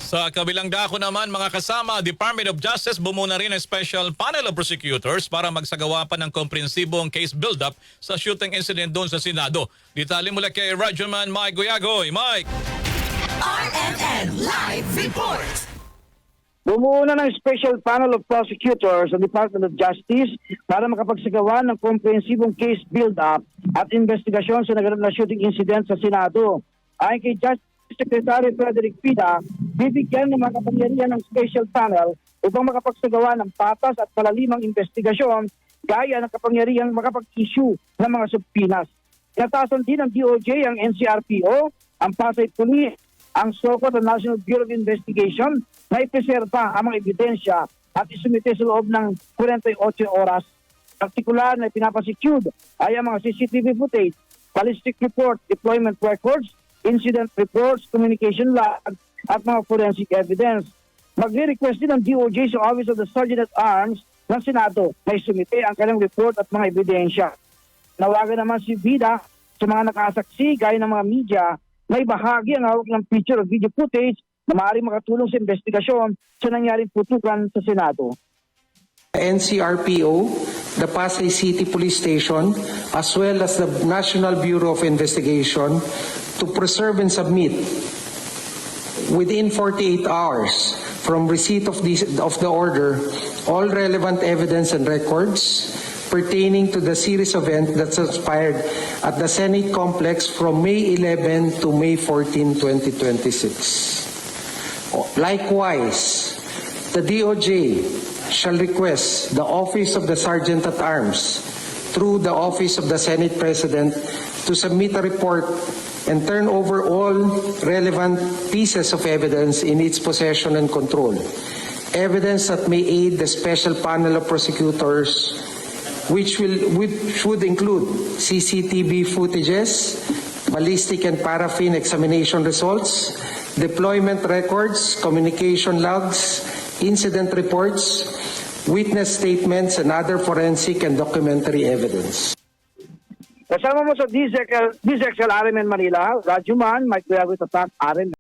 Sa kabilang dako naman mga kasama, Department of Justice bumuna rin ang special panel of prosecutors para magsagawa pa ng komprehensibong case build-up sa shooting incident doon sa Senado. Detalye mula kay Radyoman Mike Guyagoy. Mike! RNN Live Report! Bumuo na ng special panel of prosecutors sa Department of Justice para makapagsagawa ng komprehensibong case build-up at investigasyon sa naganap na shooting incident sa Senado. Ayon kay Justice Secretary Frederick Pida, bibigyan ng mga kapangyarihan ng special panel upang makapagsagawa ng patas at malalimang investigasyon gaya ng kapangyarihang makapag-issue ng mga subpinas. Inatasan din ng DOJ ang NCRPO, ang Pasay Police, ang SOCO at National Bureau of Investigation na ipreserba ang mga ebidensya at isumite sa loob ng 48 oras. Partikular na pinapasecute ay ang mga CCTV footage, ballistic report, deployment records, incident reports, communication log at mga forensic evidence. Magre-request din ang DOJ sa Office of the Sergeant at Arms ng Senado na isumite ang kanilang report at mga ebidensya. Nawagan naman si Vida sa mga nakasaksi gaya ng mga media na ibahagi ang hawak ng picture o video footage na maaaring makatulong sa investigasyon sa nangyaring putukan sa Senado. NCRPO, the Pasay City Police Station, as well as the National Bureau of Investigation to preserve and submit within 48 hours from receipt of the order all relevant evidence and records pertaining to the series of events that transpired at the Senate complex from May 11 to May 14, 2026. Likewise, the DOJ shall request the Office of the Sergeant at Arms through the Office of the Senate President to submit a report and turn over all relevant pieces of evidence in its possession and control. Evidence that may aid the special panel of prosecutors, which would include CCTV footages, ballistic and paraffin examination results, deployment records, communication logs, incident reports, witness statements, and other forensic and documentary evidence. Kasama mo sa DZXL RMN Manila, Radyoman, Mike Guyagoy, Tatak, RMN.